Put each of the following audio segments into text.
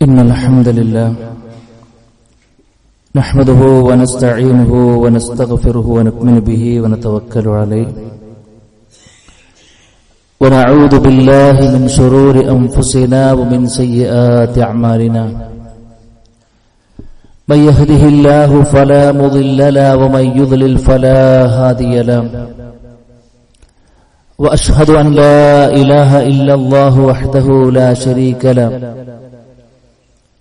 إن الحمد لله نحمده ونستعينه ونستغفره ونؤمن به ونتوكل عليه ونعوذ بالله من شرور أنفسنا ومن سيئات أعمالنا من يهده الله فلا مضل له ومن يضلل فلا هادي له وأشهد أن لا إله إلا الله وحده لا شريك له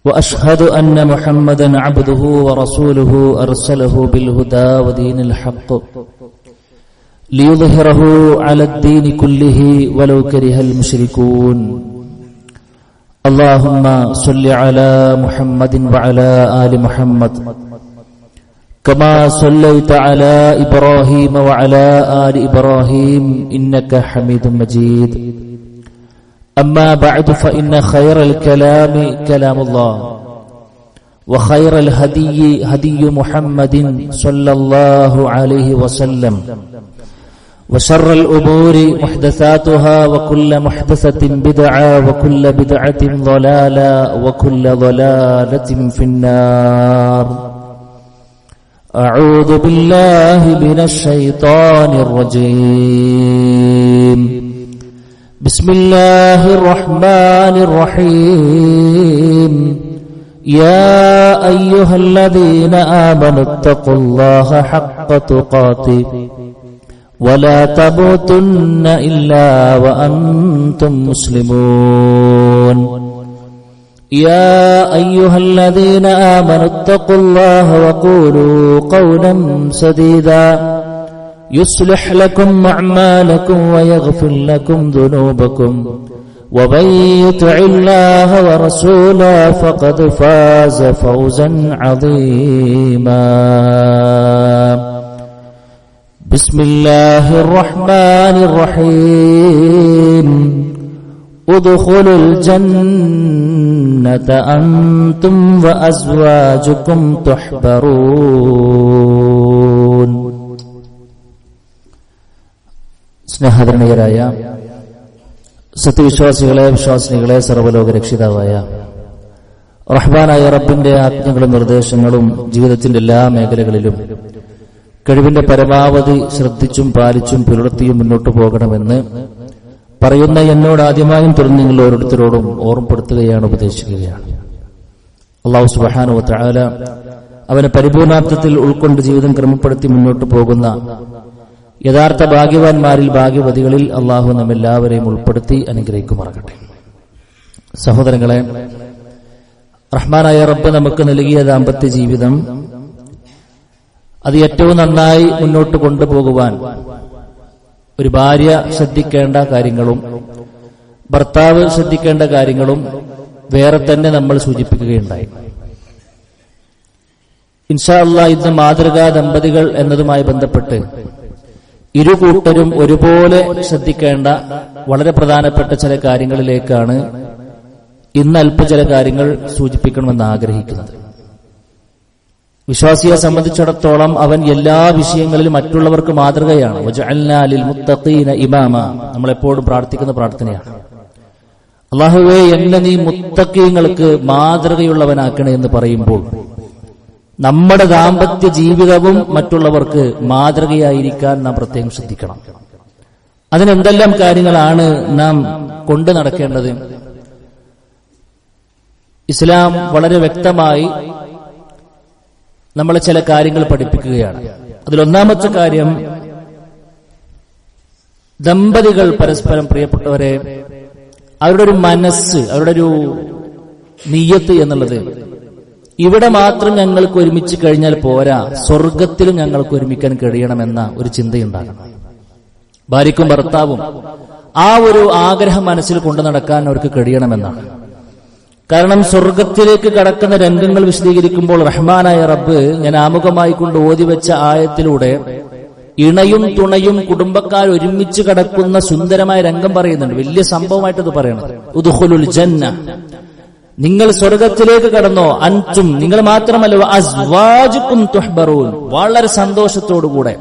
وأشهد أن محمدا عبده ورسوله أرسله بالهدى ودين الحق ليظهره على الدين كله ولو كره المشركون اللهم صل على محمد وعلى آل محمد كما صليت على إبراهيم وعلى آل إبراهيم إنك حميد مجيد أما بعد فإن خير الكلام كلام الله وخير الهدي هدي محمد صلى الله عليه وسلم وشر الأمور محدثاتها وكل محدثة بدعة وكل بدعة ضلالة وكل ضلالة في النار أعوذ بالله من الشيطان الرجيم بسم الله الرحمن الرحيم يا أيها الذين آمنوا اتقوا الله حق تقاته ولا تموتن إلا وأنتم مسلمون يا أيها الذين آمنوا اتقوا الله وقولوا قولا سديدا يصلح لكم أعمالكم ويغفر لكم ذنوبكم ومن يطع الله ورسوله فقد فاز فوزا عظيما بسم الله الرحمن الرحيم ادخلوا الجنة أنتم وأزواجكم تحبرون സ്നേഹധരണീയരായ സത്യവിശ്വാസികളെ വിശ്വാസിനികളെ സർവ്വലോക രക്ഷിതാവായ റഹ്മാനായ റബ്ബിന്റെ ആജ്ഞകളും നിർദ്ദേശങ്ങളും ജീവിതത്തിന്റെ എല്ലാ മേഖലകളിലും കഴിവിന്റെ പരമാവധി ശ്രദ്ധിച്ചും പാലിച്ചും പുലർത്തിയും മുന്നോട്ടു പോകണമെന്ന് പറയുന്ന എന്നോട് ആദ്യമായും തുടർന്ന് നിങ്ങൾ ഓരോരുത്തരോടും ഓർമ്മപ്പെടുത്തുകയാണ്, ഉപദേശിക്കുകയാണ്. അല്ലാഹു സുബ്ഹാനഹു വ തആല അവനെ പരിപൂർണാർത്ഥത്തിൽ ഉൾക്കൊണ്ട് ജീവിതം ക്രമപ്പെടുത്തി മുന്നോട്ടു പോകുന്ന യഥാർത്ഥ ഭാഗ്യവാന്മാരിൽ ഭാഗ്യവതികളിൽ അള്ളാഹു നമ്മെല്ലാവരെയും ഉൾപ്പെടുത്തി അനുഗ്രഹിക്കുമാറാകട്ടെ. സഹോദരങ്ങളെ, റഹ്മാനായ റബ്ബ് നമുക്ക് നൽകിയ ദാമ്പത്യ ജീവിതം അത് ഏറ്റവും നന്നായി മുന്നോട്ട് കൊണ്ടുപോകുവാൻ ഒരു ഭാര്യ ശ്രദ്ധിക്കേണ്ട കാര്യങ്ങളും ഭർത്താവ് ശ്രദ്ധിക്കേണ്ട കാര്യങ്ങളും വേറെ തന്നെ നമ്മൾ സൂചിപ്പിക്കുകയുണ്ടായി. ഇൻഷാ അല്ലാഹ് ഇന്ന് മാതൃകാ ദമ്പതികൾ എന്നതുമായി ബന്ധപ്പെട്ട് ഇരു കൂട്ടരും ഒരുപോലെ ശ്രദ്ധിക്കേണ്ട വളരെ പ്രധാനപ്പെട്ട ചില കാര്യങ്ങളിലേക്കാണ് ഇന്ന് അല്പം ചില കാര്യങ്ങൾ സൂചിപ്പിക്കണമെന്ന് ആഗ്രഹിക്കുന്നത്. വിശ്വാസിയെ സംബന്ധിച്ചിടത്തോളം അവൻ എല്ലാ വിഷയങ്ങളിലും മറ്റുള്ളവർക്ക് മാതൃകയാണ്. വജഅൽനാ ലിൽ മുത്തഖീന ഇമാമ, നമ്മളെപ്പോഴും പ്രാർത്ഥിക്കുന്ന പ്രാർത്ഥനയാണ്. അല്ലാഹുവേ, എന്നെ നീ മുത്തഖീങ്ങൾക്ക് മാതൃകയുള്ളവനാക്കണേ എന്ന് പറയുമ്പോൾ നമ്മുടെ ദാമ്പത്യ ജീവിതവും മറ്റുള്ളവർക്ക് മാതൃകയായിരിക്കാൻ നാം പ്രത്യേകം ശ്രദ്ധിക്കണം. അതിനെന്തെല്ലാം കാര്യങ്ങളാണ് നാം കൊണ്ടു നടക്കേണ്ടത്? ഇസ്ലാം വളരെ വ്യക്തമായി നമ്മളെ ചില കാര്യങ്ങൾ പഠിപ്പിക്കുകയാണ്. അതിലൊന്നാമത്തെ കാര്യം, ദമ്പതികൾ പരസ്പരം പ്രിയപ്പെട്ടവരെ അവരുടെ ഒരു മനസ്സ്, അവരുടെ ഒരു നിയ്യത്ത് എന്നുള്ളത് ഇവിടെ മാത്രം ഞങ്ങൾക്ക് ഒരുമിച്ച് കഴിഞ്ഞാൽ പോരാ, സ്വർഗത്തിലും ഞങ്ങൾക്ക് ഒരുമിക്കാൻ കഴിയണമെന്ന ഒരു ചിന്തയുണ്ടാകണം. ഭാര്യയ്ക്കും ഭർത്താവും ആ ഒരു ആഗ്രഹം മനസ്സിൽ കൊണ്ടു നടക്കാൻ അവർക്ക് കഴിയണമെന്നാണ്. കാരണം സ്വർഗത്തിലേക്ക് കടക്കുന്ന രംഗങ്ങൾ വിശദീകരിക്കുമ്പോൾ റഹ്മാനായ റബ്ബ് ഞാൻ ആമുഖമായി കൊണ്ട് ഓതിവെച്ച ആയത്തിലൂടെ ഇണയും തുണയും കുടുംബക്കാർ ഒരുമിച്ച് കടക്കുന്ന സുന്ദരമായ രംഗം പറയുന്നുണ്ട്. വലിയ സംഭവമായിട്ടത് പറയണം. ഉദ്ഖുലുൽ ജന്ന, നിങ്ങൾ സ്വർഗത്തിലേക്ക് കടന്നോ, അൻതും നിങ്ങൾ മാത്രമല്ല അസ്വാജുക്കും തുഹ്ബറൂൻ, വളരെ സന്തോഷത്തോടുകൂടെ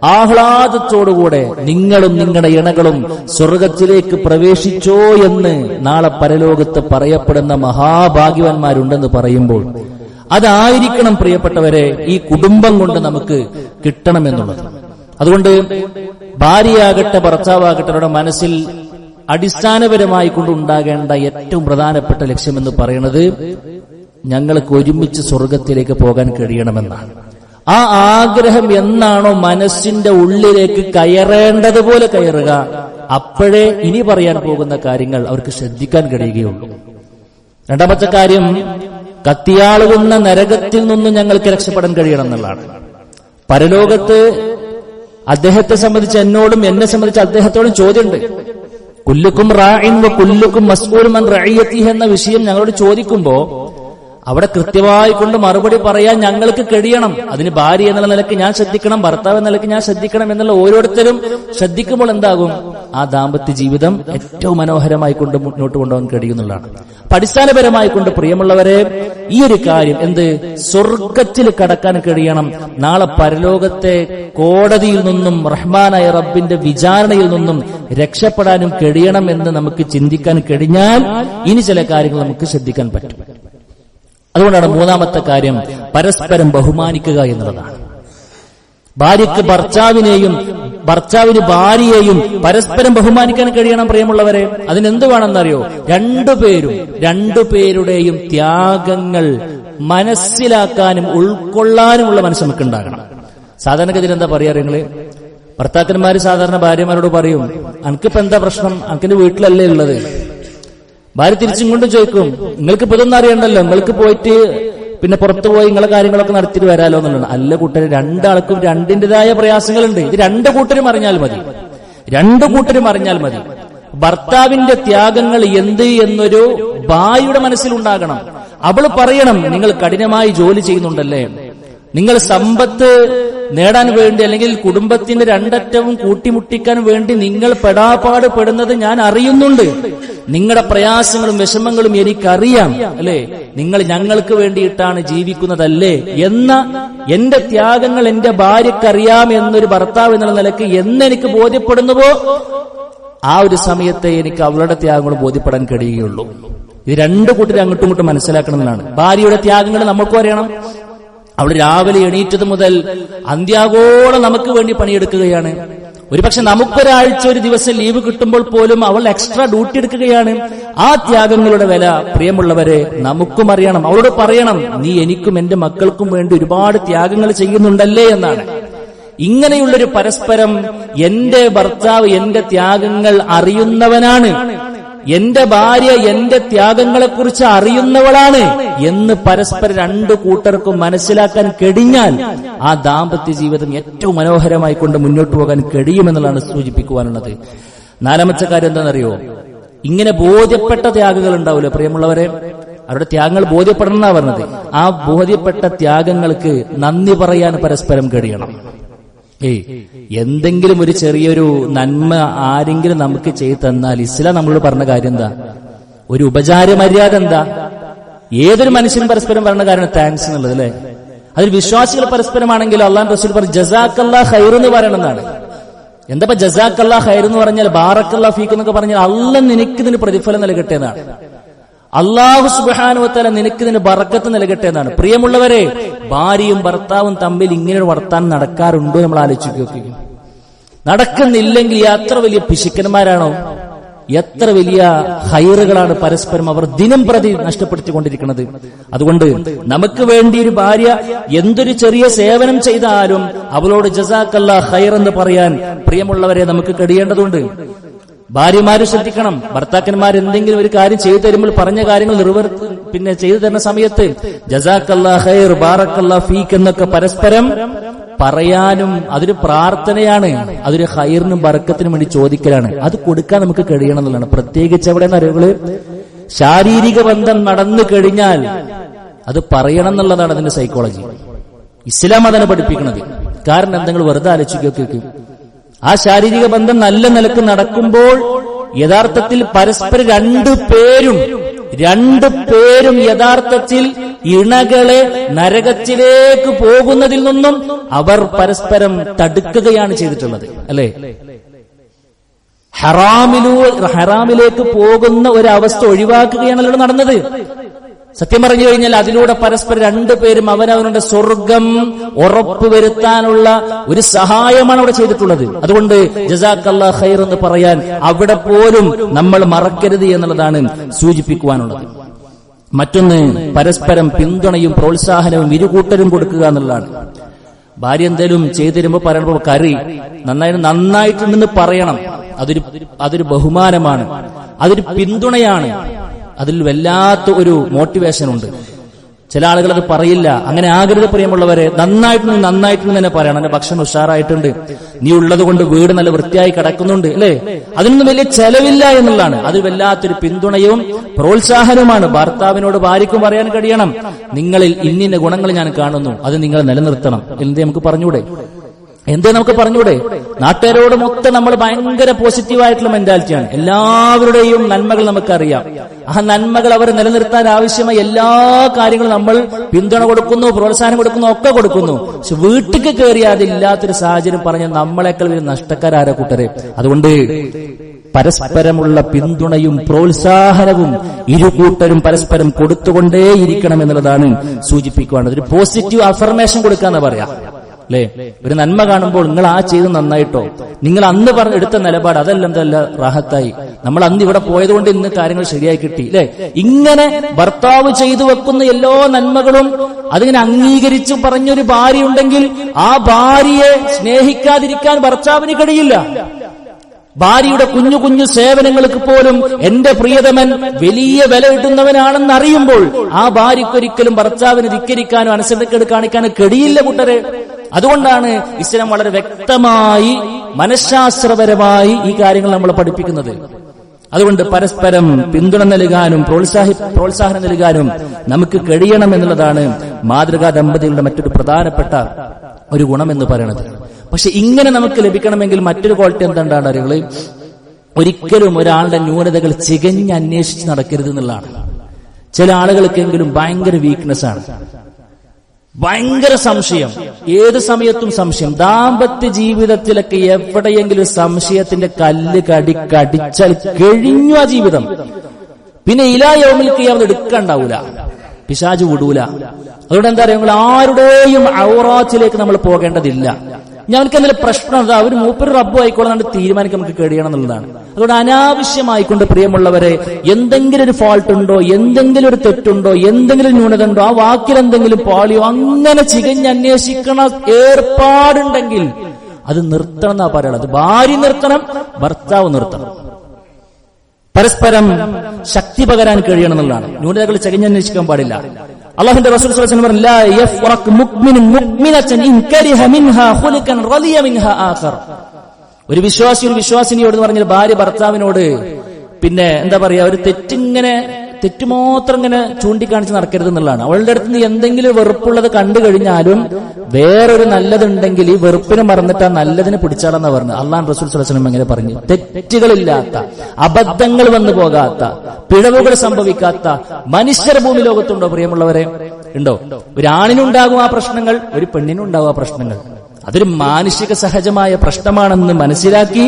ആഹ്ലാദത്തോടുകൂടെ നിങ്ങളും നിങ്ങളുടെ ഇണകളും സ്വർഗത്തിലേക്ക് പ്രവേശിച്ചോ എന്ന് നാളെ പരലോകത്ത് പറയപ്പെടുന്ന മഹാഭാഗ്യവാന്മാരുണ്ടെന്ന് പറയുമ്പോൾ അതായിരിക്കണം പ്രിയപ്പെട്ടവരെ ഈ കുടുംബം കൊണ്ട് നമുക്ക് കിട്ടണമെന്നുള്ളത്. അതുകൊണ്ട് ഭാര്യയാകട്ടെ ഭർത്താവാകട്ടെ അവരുടെ മനസ്സിൽ അടിസ്ഥാനപരമായി കൊണ്ടുണ്ടാകേണ്ട ഏറ്റവും പ്രധാനപ്പെട്ട ലക്ഷ്യമെന്ന് പറയുന്നത് ഞങ്ങൾക്ക് ഒരുമിച്ച് സ്വർഗത്തിലേക്ക് പോകാൻ കഴിയണമെന്നാണ്. ആ ആഗ്രഹം എന്നാണോ മനസ്സിന്റെ ഉള്ളിലേക്ക് കയറേണ്ടതുപോലെ കയറുക, അപ്പോഴേ ഇനി പറയാൻ പോകുന്ന കാര്യങ്ങൾ അവർക്ക് ശ്രദ്ധിക്കാൻ കഴിയുകയുള്ളൂ. രണ്ടാമത്തെ കാര്യം, കത്തിയാളുന്ന നരകത്തിൽ നിന്നും ഞങ്ങൾക്ക് രക്ഷപ്പെടാൻ കഴിയണം എന്നുള്ളതാണ്. പരലോകത്ത് അദ്ദേഹത്തെ സംബന്ധിച്ച് എന്നോടും എന്നെ സംബന്ധിച്ച് അദ്ദേഹത്തോടും ചോദ്യമുണ്ട്. കുല്ലുക്കും റാഇൻ വ കുല്ലുക്കും മസ്ഊലുൻ അൻ റഇയതിഹി എന്ന വിഷയം ഞങ്ങളോട് ചോദിക്കുമ്പോ അവിടെ കൃത്യമായി കൊണ്ട് മറുപടി പറയാൻ ഞങ്ങൾക്ക് കഴിയണം. അതിന് ഭാര്യ എന്നുള്ള നിലയ്ക്ക് ഞാൻ ശ്രദ്ധിക്കണം, ഭർത്താവ് എന്ന നിലയ്ക്ക് ഞാൻ ശ്രദ്ധിക്കണം എന്നുള്ള ഓരോരുത്തരും ശ്രദ്ധിക്കുമ്പോൾ എന്താകും, ആ ദാമ്പത്യ ജീവിതം ഏറ്റവും മനോഹരമായി കൊണ്ട് മുന്നോട്ട് കൊണ്ടുപോകാൻ കഴിയുന്നുള്ളതാണ്. അടിസ്ഥാനപരമായി കൊണ്ട് പ്രിയമുള്ളവരെ, ഈ ഒരു കാര്യം എന്ത്, സ്വർഗത്തിൽ കടക്കാൻ കഴിയണം. നാളെ പരലോകത്തെ കോടതിയിൽ നിന്നും റഹ്മാനായ റബ്ബിന്റെ വിചാരണയിൽ നിന്നും രക്ഷപ്പെടാനും കഴിയണം എന്ന് നമുക്ക് ചിന്തിക്കാൻ കഴിഞ്ഞാൽ ഇനി ചില കാര്യങ്ങൾ നമുക്ക് ശ്രദ്ധിക്കാൻ പറ്റും. അതുകൊണ്ടാണ് മൂന്നാമത്തെ കാര്യം പരസ്പരം ബഹുമാനിക്കുക എന്നുള്ളതാണ്. ഭാര്യയ്ക്ക് ഭർത്താവിനെയും ഭർത്താവിന് ഭാര്യയെയും പരസ്പരം ബഹുമാനിക്കാൻ കഴിയണം പ്രിയമുള്ളവരെ. അതിനെന്ത് വേണമെന്നറിയോ, രണ്ടുപേരുടെയും ത്യാഗങ്ങൾ മനസ്സിലാക്കാനും ഉൾക്കൊള്ളാനുമുള്ള മനസ്സ് നമുക്ക് ഉണ്ടാകണം. സാധാരണഗതിയിൽ എന്താ പറയാ നിങ്ങള്, ഭർത്താക്കന്മാര് സാധാരണ ഭാര്യമാരോട് പറയും, അനക്കിപ്പോ എന്താ പ്രശ്നം, അനക്കിന്റെ വീട്ടിലല്ലേ ഉള്ളത്. ഭാര്യ തിരിച്ചും കൊണ്ട് ചോദിക്കും, നിങ്ങൾക്ക് ഇപ്പൊ ഇതൊന്നും അറിയണ്ടല്ലോ, നിങ്ങൾക്ക് പോയിട്ട് പിന്നെ പുറത്തു പോയി നിങ്ങളെ കാര്യങ്ങളൊക്കെ നടത്തിയിട്ട് വരാലോ എന്നുള്ളത്. അല്ല കൂട്ടര്, രണ്ടാൾക്കും രണ്ടിൻ്റെതായ പ്രയാസങ്ങളുണ്ട്. ഇത് രണ്ടു കൂട്ടരും അറിഞ്ഞാൽ മതി. ഭർത്താവിന്റെ ത്യാഗങ്ങൾ എന്ത് എന്നൊരു ഭാര്യയുടെ മനസ്സിലുണ്ടാകണം. അവൾ പറയണം, നിങ്ങൾ കഠിനമായി ജോലി ചെയ്യുന്നുണ്ടല്ലേ, നിങ്ങൾ സമ്പത്ത് നേടാൻ വേണ്ടി അല്ലെങ്കിൽ കുടുംബത്തിന്റെ രണ്ടറ്റവും കൂട്ടിമുട്ടിക്കാൻ വേണ്ടി നിങ്ങൾ പെടാപ്പാട് പെടുന്നത് ഞാൻ അറിയുന്നുണ്ട്, നിങ്ങളുടെ പ്രയാസങ്ങളും വിഷമങ്ങളും എനിക്കറിയാം അല്ലെ, നിങ്ങൾ ഞങ്ങൾക്ക് വേണ്ടിയിട്ടാണ് ജീവിക്കുന്നതല്ലേ എന്ന എന്റെ ത്യാഗങ്ങൾ എന്റെ ഭാര്യക്കറിയാം എന്നൊരു ഭർത്താവ് എന്നുള്ള നിലയ്ക്ക് എന്നെനിക്ക് ബോധ്യപ്പെടുന്നുവോ ആ ഒരു സമയത്തെ എനിക്ക് അവളുടെ ത്യാഗങ്ങൾ ബോധ്യപ്പെടാൻ കഴിയുകയുള്ളൂ. ഇത് രണ്ടു കൂട്ടരും അങ്ങോട്ടും ഇങ്ങോട്ടും മനസ്സിലാക്കണമെന്നാണ്. ഭാര്യയുടെ ത്യാഗങ്ങൾ നമുക്കും അറിയണം. അവൾ രാവിലെ എണീറ്റത് മുതൽ അന്ത്യാഗോളം നമുക്ക് വേണ്ടി പണിയെടുക്കുകയാണ്. ഒരുപക്ഷെ നമുക്കൊരാഴ്ച ഒരു ദിവസം ലീവ് കിട്ടുമ്പോൾ പോലും അവൾ എക്സ്ട്രാ ഡ്യൂട്ടി എടുക്കുകയാണ്. ആ ത്യാഗങ്ങളുടെ വില പ്രിയമുള്ളവരെ നമുക്കും അറിയണം. അവളോട് പറയണം, നീ എനിക്കും എന്റെ മക്കൾക്കും വേണ്ടി ഒരുപാട് ത്യാഗങ്ങൾ ചെയ്യുന്നുണ്ടല്ലേ എന്നാണ്. ഇങ്ങനെയുള്ളൊരു പരസ്പരം, എന്റെ ഭർത്താവ് എന്റെ ത്യാഗങ്ങൾ അറിയുന്നവനാണ്, എന്റെ ഭാര്യ എന്റെ ത്യാഗങ്ങളെക്കുറിച്ച് അറിയുന്നവളാണ് എന്ന് പരസ്പരം രണ്ടു കൂട്ടർക്കും മനസ്സിലാക്കാൻ കഴിഞ്ഞാൽ ആ ദാമ്പത്യ ജീവിതം ഏറ്റവും മനോഹരമായി കൊണ്ട് മുന്നോട്ട് പോകാൻ കഴിയുമെന്നുള്ളതാണ് സൂചിപ്പിക്കുവാനുള്ളത്. നാലാമത്തെ കാര്യം എന്താണെന്നറിയോ, ഇങ്ങനെ ബോധ്യപ്പെട്ട ത്യാഗങ്ങൾ ഉണ്ടാവില്ല പ്രിയമുള്ളവരെ, അവരുടെ ത്യാഗങ്ങൾ ബോധ്യപ്പെടണം എന്നാ പറഞ്ഞത്. ആ ബോധ്യപ്പെട്ട ത്യാഗങ്ങൾക്ക് നന്ദി പറയാൻ പരസ്പരം കഴിയണം. എന്തെങ്കിലും ഒരു ചെറിയൊരു നന്മ ആരെങ്കിലും നമുക്ക് ചെയ്തു തന്നാൽ ഇസ്ലാം നമ്മളോട് പറഞ്ഞ കാര്യം എന്താ, ഒരു ഉപചാര മര്യാദ എന്താ, ഏതൊരു മനുഷ്യനും പരസ്പരം പറഞ്ഞ കാര്യം താങ്ക്സ് എന്നുള്ളത് അല്ലെ. അതിൽ വിശ്വാസികൾ പരസ്പരമാണെങ്കിൽ അള്ളാഹു റസൂൽ പറഞ്ഞു ജസാക്കല്ലാഹ് ഖൈർ എന്ന് പറയണമെന്നാണ്. എന്താ ജസാക്കല്ലാഹ് ഖൈർ എന്ന് പറഞ്ഞാൽ, ബാറക്കല്ലാഹ് ഫീക്ക് എന്നൊക്കെ പറഞ്ഞാൽ അള്ളാഹ് നിനക്കിതിന് പ്രതിഫലം നൽകട്ടെ എന്നാണ്. അല്ലാഹു സുബ്ഹാനഹു വ തആല നിനക്കിതിന് ബറക്കത്ത് നൽകട്ടെ എന്നാണ്. പ്രിയമുള്ളവരെ, ഭാര്യയും ഭർത്താവും തമ്മിൽ ഇങ്ങനെ വർത്താനം നടക്കാറുണ്ടോ നമ്മൾ ആലോചിക്കുക. നടക്കുന്നില്ലെങ്കിൽ എത്ര വലിയ പിശുക്കന്മാരാണോ, എത്ര വലിയ ഹൈറുകളാണ് പരസ്പരം അവർ ദിനം പ്രതി നഷ്ടപ്പെടുത്തിക്കൊണ്ടിരിക്കുന്നത്. അതുകൊണ്ട് നമുക്ക് വേണ്ടി ഒരു ഭാര്യ എന്തൊരു ചെറിയ സേവനം ചെയ്താലും അവളോട് ജസാക്കല്ലാഹ് ഖൈർ എന്ന് പറയാൻ പ്രിയമുള്ളവരെ നമുക്ക് കഴിയേണ്ടതുണ്ട്. ഭാര്യമാര് ശ്രദ്ധിക്കണം, ഭർത്താക്കന്മാർ എന്തെങ്കിലും ഒരു കാര്യം ചെയ്തു തരുമ്പോൾ പറഞ്ഞ കാര്യങ്ങൾ പിന്നെ ചെയ്തു തരുന്ന സമയത്ത് ജസാക്കല്ലാഹ് ഖൈർ, ബാറക്കല്ലാഹ് ഫീക്ക് എന്നൊക്കെ പരസ്പരം പറയാനും അതൊരു പ്രാർത്ഥനയാണ്, അതൊരു ഖൈറിനും ബറക്കത്തിനും വേണ്ടി ചോദിക്കലാണ്. അത് കൊടുക്കാൻ നമുക്ക് കഴിയണം എന്നുള്ളതാണ്. പ്രത്യേകിച്ച് എവിടെ അറിയുകള്, ശാരീരിക ബന്ധം നടന്നു കഴിഞ്ഞാൽ അത് പറയണം എന്നുള്ളതാണ് അതിന്റെ സൈക്കോളജി. ഇസ്ലാം അതാണ് പഠിപ്പിക്കുന്നത്. കാരണം എന്തെങ്കിലും വെറുതെ ആലോചിക്കുകയൊക്കെ, ആ ശാരീരിക ബന്ധം നല്ല നിലക്ക് നടക്കുമ്പോൾ യഥാർത്ഥത്തിൽ പരസ്പരം രണ്ടുപേരും യഥാർത്ഥത്തിൽ ഇണകളെ നരകത്തിലേക്ക് പോകുന്നതിൽ നിന്നും അവർ പരസ്പരം തടുക്കുകയാണ് ചെയ്തിട്ടുള്ളത്. അല്ലെ, ഹറാമിലേക്ക് പോകുന്ന ഒരവസ്ഥ ഒഴിവാക്കുകയാണല്ലോ നടന്നത്. സത്യം പറഞ്ഞു കഴിഞ്ഞാൽ അതിലൂടെ പരസ്പരം രണ്ടുപേരും അവനവനുടെ സ്വർഗം ഉറപ്പുവരുത്താനുള്ള ഒരു സഹായമാണ് അവിടെ ചെയ്തിട്ടുള്ളത്. അതുകൊണ്ട് ജസാക്കല്ലാഹ് ഖൈർ എന്ന് പറയാൻ അവിടെ പോലും നമ്മൾ മറക്കരുത് എന്നുള്ളതാണ് സൂചിപ്പിക്കുവാനുള്ളത്. മറ്റൊന്ന്, പരസ്പരം പിന്തുണയും പ്രോത്സാഹനവും ഇരുകൂട്ടരും കൊടുക്കുക എന്നുള്ളതാണ്. ഭാര്യ എന്തേലും ചെയ്തിരുമ്പോ പറയുമ്പോൾ കറി നന്നായിട്ടുണ്ടെന്ന് പറയണം. അതൊരു ബഹുമാനമാണ്, അതൊരു പിന്തുണയാണ്, അതിൽ വല്ലാത്ത ഒരു മോട്ടിവേഷൻ ഉണ്ട്. ചില ആളുകൾ അത് പറയില്ല. അങ്ങനെ ആകരുത് പ്രിയമുള്ളവരെ. നന്നായിട്ടുണ്ട് തന്നെ പറയണം. എന്റെ ഭക്ഷണം ഉഷാറായിട്ടുണ്ട്, നീ ഉള്ളത് കൊണ്ട് വീട് നല്ല വൃത്തിയായി കിടക്കുന്നുണ്ട്, അല്ലെ? അതിനൊന്നും വലിയ ചെലവില്ല എന്നുള്ളതാണ്. അത് വല്ലാത്തൊരു പിന്തുണയും പ്രോത്സാഹനവുമാണ്. ഭർത്താവിനോട് ഭാര്യയ്ക്കും പറയാൻ കഴിയണം, നിങ്ങളിൽ ഇന്നിന്ന ഗുണങ്ങൾ ഞാൻ കാണുന്നു, അത് നിങ്ങൾ നിലനിർത്തണം. എന്തേ നമുക്ക് പറഞ്ഞൂടെ? നാട്ടുകാരോട് മൊത്തം നമ്മൾ ഭയങ്കര പോസിറ്റീവായിട്ടുള്ള മെന്റാലിറ്റിയാണ്. എല്ലാവരുടെയും നന്മകൾ നമുക്കറിയാം. ആ നന്മകൾ അവർ നിലനിർത്താൻ ആവശ്യമായ എല്ലാ കാര്യങ്ങളും നമ്മൾ പിന്തുണ കൊടുക്കുന്നു, പ്രോത്സാഹനം കൊടുക്കുന്നു, ഒക്കെ കൊടുക്കുന്നു. പക്ഷെ വീട്ടിലേക്ക് കയറി അതില്ലാത്തൊരു സാഹചര്യം പറഞ്ഞ നമ്മളെക്കാൾ വലിയ നഷ്ടക്കാരായ കൂട്ടരെ. അതുകൊണ്ട് പരസ്പരമുള്ള പിന്തുണയും പ്രോത്സാഹനവും ഇരുകൂട്ടരും പരസ്പരം കൊടുത്തുകൊണ്ടേയിരിക്കണം എന്നുള്ളതാണ് സൂചിപ്പിക്കുകയാണ്. ഒരു പോസിറ്റീവ് അഫർമേഷൻ കൊടുക്കാന്ന് പറയാം, അല്ലെ? ഒരു നന്മ കാണുമ്പോൾ നിങ്ങൾ ആ ചെയ്ത് നന്നായിട്ടോ, നിങ്ങൾ അന്ന് എടുത്ത നിലപാട് അതല്ല റാഹത്തായി, നമ്മൾ അന്ന് ഇവിടെ പോയതുകൊണ്ട് ഇന്ന് കാര്യങ്ങൾ ശരിയായി കിട്ടി, അല്ലെ? ഇങ്ങനെ ഭർത്താവ് ചെയ്തു വെക്കുന്ന എല്ലാ നന്മകളും അതിങ്ങനെ അംഗീകരിച്ചു പറഞ്ഞൊരു ഭാര്യ ഉണ്ടെങ്കിൽ ആ ഭാര്യയെ സ്നേഹിക്കാതിരിക്കാൻ ഭർത്താവിന് കഴിയില്ല. ഭാര്യയുടെ കുഞ്ഞു കുഞ്ഞു സേവനങ്ങൾക്ക് പോലും എന്റെ പ്രിയതമൻ വലിയ വില കിട്ടുന്നവനാണെന്ന് അറിയുമ്പോൾ ആ ഭാര്യയ്ക്കൊരിക്കലും ഭർത്താവിന് ധിക്കരിക്കാനോ അനുസരണക്കേട് കാണിക്കാനോ കഴിയില്ല കൂട്ടരെ. അതുകൊണ്ടാണ് ഇസ്ലാം വളരെ വ്യക്തമായി മനഃശാസ്ത്രപരമായി ഈ കാര്യങ്ങൾ നമ്മളെ പഠിപ്പിക്കുന്നത്. അതുകൊണ്ട് പരസ്പരം പിന്തുണ നൽകാനും പ്രോത്സാഹനം നൽകാനും നമുക്ക് കഴിയണം എന്നുള്ളതാണ് മാതൃകാ ദമ്പതികളുടെ മറ്റൊരു പ്രധാനപ്പെട്ട ഒരു ഗുണമെന്ന് പറയുന്നത്. പക്ഷെ ഇങ്ങനെ നമുക്ക് ലഭിക്കണമെങ്കിൽ മറ്റൊരു ക്വാളിറ്റി എന്താണ് അറിയുള്ളൂ? ഒരിക്കലും ഒരാളുടെ ന്യൂനതകൾ ചികഞ്ഞ് അന്വേഷിച്ച് നടക്കരുത് എന്നുള്ളതാണ്. ചില ആളുകൾക്കെങ്കിലും ഭയങ്കര വീക്ക്നെസ് ആണ്, ഭയങ്കര സംശയം, ഏത് സമയത്തും സംശയം. ദാമ്പത്യ ജീവിതത്തിലൊക്കെ എവിടെയെങ്കിലും സംശയത്തിന്റെ കല്ല് കടിച്ചാൽ കഴിഞ്ഞു ആ ജീവിതം. പിന്നെ ഇലാ യൗമിൽ ഖിയാമത്ത് എടുക്കണ്ടാവൂല, പിശാച് വിടൂല. അതുകൊണ്ട് എന്താ പറയുക, നമ്മൾ ആരുടെയും ഔറാത്തിലേക്ക് നമ്മൾ പോകേണ്ടതില്ല. ഞങ്ങൾക്ക് എന്തെങ്കിലും പ്രശ്നം എന്താ, അവർ മൂപ്പര് റബ്ബു ആയിക്കോളാൻ തീരുമാനിക്കാൻ നമുക്ക് കഴിയണം എന്നുള്ളതാണ്. അതുകൊണ്ട് അനാവശ്യമായിക്കൊണ്ട് പ്രിയമുള്ളവരെ, എന്തെങ്കിലും ഒരു ഫാൾട്ട് ഉണ്ടോ, എന്തെങ്കിലും ഒരു തെറ്റുണ്ടോ, എന്തെങ്കിലും ന്യൂനത ഉണ്ടോ, ആ വാക്കിൽ എന്തെങ്കിലും പാളിയോ, അങ്ങനെ ചികഞ്ഞന്വേഷിക്കണ ഏർപ്പാടുണ്ടെങ്കിൽ അത് നിർത്തണം എന്നാ പറയുന്നത്. ഭാര്യ നിർത്തണം, ഭർത്താവ് നിർത്തണം. പരസ്പരം ശക്തി പകരാൻ കഴിയണം എന്നുള്ളതാണ്. ന്യൂനതകൾ ചികഞ്ഞന്വേഷിക്കാൻ പാടില്ല. അല്ലാഹുവിന്റെ റസൂൽ സ്വല്ലല്ലാഹു അലൈഹി വസല്ലം പറഞ്ഞു, ലാ യഫ്റഖ് മുഅ്മിനുൻ മുഅ്മിനതൻ ഇൻ കരിഹ മിൻഹാ ഖുലുഖൻ റളിയ മിൻഹാ ആഖർ. ഒരു വിശ്വാസിനിയോട് പറഞ്ഞാൽ ഭാര്യ ഭർത്താവിനോട് പിന്നെ എന്താ പറയാ, ഒരു തെറ്റ് മാത്രം ഇങ്ങനെ ചൂണ്ടിക്കാണിച്ച് നടക്കരുത് എന്നുള്ളതാണ്. അവളുടെ അടുത്ത് നിന്ന് എന്തെങ്കിലും വെറുപ്പുള്ളത് കണ്ടു കഴിഞ്ഞാലും വേറൊരു നല്ലതുണ്ടെങ്കിൽ ഈ വെറുപ്പിനെ മറന്നിട്ട് ആ നല്ലതിനെ പിടിച്ചാലെന്നാ പറഞ്ഞത്. അള്ളാഹു റസൂൽ സ്വല്ലല്ലാഹു അലൈഹി വസല്ലം എങ്ങനെ പറഞ്ഞു? തെറ്റുകളില്ലാത്ത, അബദ്ധങ്ങൾ വന്നു പോകാത്ത, പിഴവുകൾ സംഭവിക്കാത്ത മനുഷ്യർ ഭൂമി ലോകത്തുണ്ടോ പ്രിയമുള്ളവരെ? ഉണ്ടോ? ഒരു ആണിനുണ്ടാകും ആ പ്രശ്നങ്ങൾ, ഒരു പെണ്ണിനുണ്ടാകും ആ പ്രശ്നങ്ങൾ. അതൊരു മാനുഷിക സഹജമായ പ്രശ്നമാണെന്ന് മനസ്സിലാക്കി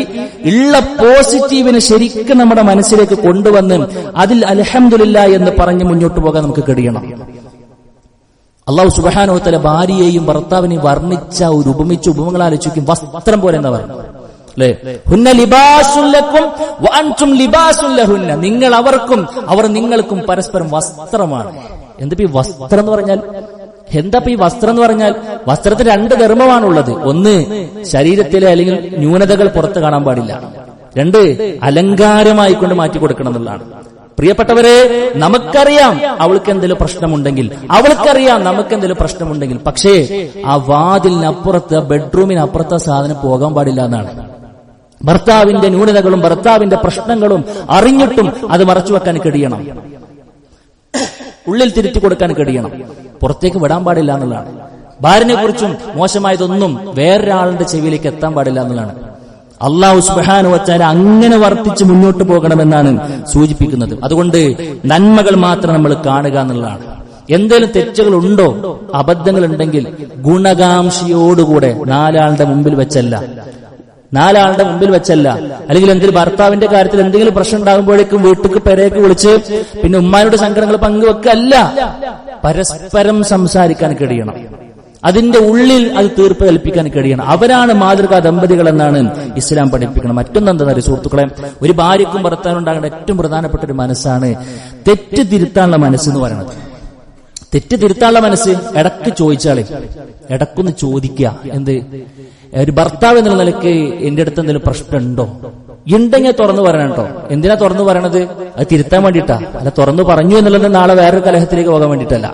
ഉള്ള പോസിറ്റീവിനെ ശരിക്കും നമ്മുടെ മനസ്സിലേക്ക് കൊണ്ടുവന്ന് അതിൽ അൽഹംദുലില്ലാ എന്ന് പറഞ്ഞ് മുന്നോട്ട് പോകാൻ നമുക്ക് കഴിയണം. അല്ലാഹു സുബ്ഹാനഹു വ തആല ഭാര്യയെയും ഭർത്താവിനെയും വർണ്ണിച്ച ഒരു ഉപമകൾ ആലോചിക്കും. വസ്ത്രം പോലെ എന്താ പറയുന്നത്, അല്ലേ? ഹുന്ന ലിബാസുൻ ലക്കും വ അൻതും ലിബാസുൻ ലഹുന്ന. നിങ്ങൾ അവർക്കും അവർ നിങ്ങൾക്കും പരസ്പരം വസ്ത്രമാണ്. എന്താ ഈ വസ്ത്രം എന്ന് പറഞ്ഞാൽ? ഈ വസ്ത്രം എന്ന് പറഞ്ഞാൽ വസ്ത്രത്തിന് രണ്ട് ധർമ്മമാണുള്ളത്. ഒന്ന്, ശരീരത്തിലെ അല്ലെങ്കിൽ ന്യൂനതകൾ പുറത്ത് കാണാൻ പാടില്ല. രണ്ട്, അലങ്കാരമായിക്കൊണ്ട് മാറ്റി കൊടുക്കണം എന്നുള്ളതാണ്. പ്രിയപ്പെട്ടവരെ, നമുക്കറിയാം അവൾക്ക് എന്തെങ്കിലും പ്രശ്നമുണ്ടെങ്കിൽ, അവൾക്കറിയാം നമുക്ക് എന്തെങ്കിലും പ്രശ്നമുണ്ടെങ്കിൽ, പക്ഷേ ആ വാതിലിനപ്പുറത്ത്, ബെഡ്റൂമിനപ്പുറത്ത് സാധനം പോകാൻ പാടില്ല എന്നാണ്. ഭർത്താവിന്റെ ന്യൂനതകളും ഭർത്താവിന്റെ പ്രശ്നങ്ങളും അറിഞ്ഞിട്ടും അത് മറച്ചുവെക്കാൻ കഴിയണം, ഉള്ളിൽ തിരുത്തി കൊടുക്കാൻ കഴിയണം, പുറത്തേക്ക് വിടാൻ പാടില്ല എന്നുള്ളതാണ്. ഭാര്യനെ കുറിച്ചും മോശമായതൊന്നും വേറൊരാളുടെ ചെവിയിലേക്ക് എത്താൻ പാടില്ല എന്നുള്ളതാണ്. അല്ലാഹു സുബ്ഹാനഹു വ തആല അങ്ങനെ വർത്തിച്ച് മുന്നോട്ട് പോകണമെന്നാണ് സൂചിപ്പിക്കുന്നത്. അതുകൊണ്ട് നന്മകൾ മാത്രം നമ്മൾ കാണുക എന്നുള്ളതാണ്. എന്തെങ്കിലും തെറ്റുകളുണ്ടോ, അബദ്ധങ്ങൾ ഉണ്ടെങ്കിൽ ഗുണകാംക്ഷയോടുകൂടെ നാലാളുടെ മുമ്പിൽ വെച്ചല്ല, അല്ലെങ്കിൽ എന്തെങ്കിലും ഭർത്താവിന്റെ കാര്യത്തിൽ എന്തെങ്കിലും പ്രശ്നം ഉണ്ടാകുമ്പോഴേക്കും വീട്ടിലേക്ക് പെരേക്ക് വിളിച്ച് പിന്നെ ഉമ്മാനോട് സങ്കടങ്ങൾ പങ്കുവെക്കല്ല, പരസ്പരം സംസാരിക്കാൻ കഴിയണം. അതിന്റെ ഉള്ളിൽ അത് തീർപ്പ് കൽപ്പിക്കാൻ കഴിയണം. അവരാണ് മാതൃകാ ദമ്പതികൾ എന്നാണ് ഇസ്ലാം പഠിപ്പിക്കണം. മറ്റൊന്നെന്താ സുഹൃത്തുക്കളെ, ഒരു ഭാര്യക്കും ഭർത്താവിനും ഉണ്ടാകേണ്ട ഏറ്റവും പ്രധാനപ്പെട്ട ഒരു മനസ്സാണ് തെറ്റ് തിരുത്താനുള്ള മനസ്സെന്ന് പറയുന്നത്. തെറ്റ് തിരുത്താനുള്ള മനസ്സ് ഇടക്ക് ചോദിച്ചാളെ, ഇടക്കൊന്ന് ചോദിക്കുക. എന്ത്, ഒരു ഭർത്താവ് എന്നുള്ള നിലയ്ക്ക് എന്റെ അടുത്ത് എന്തെങ്കിലും പ്രശ്നമുണ്ടോ, ഉണ്ടെങ്കിൽ തുറന്നു പറയണം കേട്ടോ. എന്തിനാ തുറന്നു പറയണത്? അത് തിരുത്താൻ വേണ്ടിയിട്ടാ, അല്ല തുറന്നു പറഞ്ഞു എന്നുള്ളത് നാളെ വേറൊരു കലഹത്തിലേക്ക് പോകാൻ വേണ്ടിയിട്ടല്ല.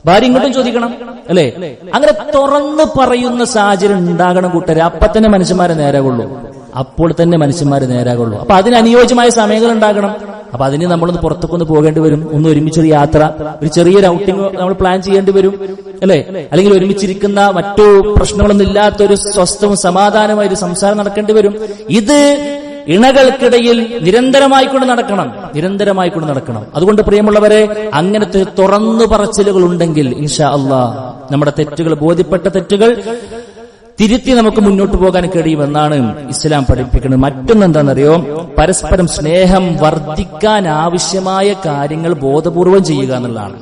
ഭാര്യ ഇങ്ങോട്ടും ചോദിക്കണം, അല്ലെ? അങ്ങനെ തുറന്നു പറയുന്ന സാഹചര്യം ഉണ്ടാകണം കൂട്ടരെ. അപ്പൊ തന്നെ മനുഷ്യന്മാരെ നേരാകുള്ളൂ, അപ്പോൾ തന്നെ മനുഷ്യന്മാര് നേരാകുള്ളൂ. അപ്പൊ അതിന് അനുയോജ്യമായ സമയങ്ങൾ ഉണ്ടാകണം. അപ്പൊ അതിന് നമ്മളൊന്ന് പുറത്തേക്കൊന്ന് പോകേണ്ടി വരും, ഒന്ന് ഒരുമിച്ചൊരു യാത്ര, ഒരു ചെറിയൊരു ഔട്ടിംഗ് നമ്മൾ പ്ലാൻ ചെയ്യേണ്ടി വരും, അല്ലെ? അല്ലെങ്കിൽ ഒരുമിച്ചിരിക്കുന്ന മറ്റു പ്രശ്നങ്ങളൊന്നും ഇല്ലാത്തൊരു സ്വസ്ഥവും സമാധാനമായ ഒരു സംസാരം നടക്കേണ്ടി വരും. ഇത് ഇണകൾക്കിടയിൽ നിരന്തരമായിക്കൊണ്ട് നടക്കണം. അതുകൊണ്ട് പ്രിയമുള്ളവരെ, അങ്ങനത്തെ തുറന്നു പറച്ചിലുകൾ ഉണ്ടെങ്കിൽ ഇൻഷാ അല്ലാഹ് നമ്മുടെ തെറ്റുകൾ, ബോധ്യപ്പെട്ട തെറ്റുകൾ തിരുത്തി നമുക്ക് മുന്നോട്ട് പോകാൻ കഴിയുമെന്നാണ് ഇസ്ലാം പഠിപ്പിക്കുന്നത്. മറ്റൊന്നെന്താണെന്നറിയോ, പരസ്പരം സ്നേഹം വർദ്ധിക്കാൻ ആവശ്യമായ കാര്യങ്ങൾ ബോധപൂർവം ചെയ്യുക എന്നുള്ളതാണ്.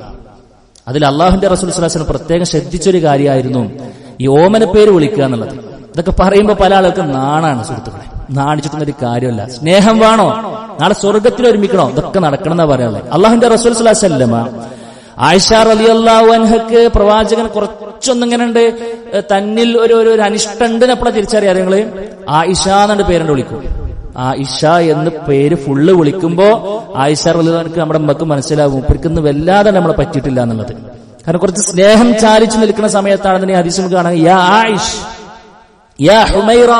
അതിൽ അള്ളാഹുവിന്റെ റസൂൽ സ്വല്ലല്ലാഹു അലൈഹി വസല്ലം പ്രത്യേകം ശ്രദ്ധിച്ചൊരു കാര്യമായിരുന്നു ഈ ഓമന പേര് വിളിക്കുക എന്നുള്ളത്. ഇതൊക്കെ പറയുമ്പോൾ പല ആളുകൾക്ക് നാണാണ് സുഹൃത്തുക്കളെ. നാണിച്ചിട്ടൊന്നൊരു കാര്യമല്ല. സ്നേഹം വേണോ, നാളെ സ്വർഗത്തിൽ ഒരുമിക്കണോ, ഇതൊക്കെ നടക്കണം എന്നാ പറയാനുള്ളത്. അള്ളാഹുവിന്റെ റസൂൽ സ്വല്ലല്ലാഹു അലൈഹി വസല്ലം ആയിഷ റളിയല്ലാഹു അൻഹക്ക് പ്രവാചകൻ കുറച്ചൊന്നിങ്ങനെയുണ്ട്, തന്നിൽ ഒരു അനിഷ്ടണ്ട് എപ്പോഴാ തിരിച്ചറിയാം നിങ്ങള്? ആയിഷ എന്നെ പേരുണ്ട് വിളിക്കും. ആയിഷ എന്ന് പേര് ഫുള്ള് വിളിക്കുമ്പോ ആയിഷ റളിയല്ലാഹു അൻഹക്ക് നമ്മുടെ അമ്മക്ക് മനസ്സിലാവും ഇവർക്കൊന്നും വല്ലാതെ നമ്മളെ പറ്റിയിട്ടില്ല എന്നുള്ളത്. കാരണം കുറച്ച് സ്നേഹം ചാലിച്ചു നിൽക്കുന്ന സമയത്താണെന്ന് ഹദീസിൽ നമുക്ക് കാണാം, യാ ആയിഷ, യാ ഹുമൈറ,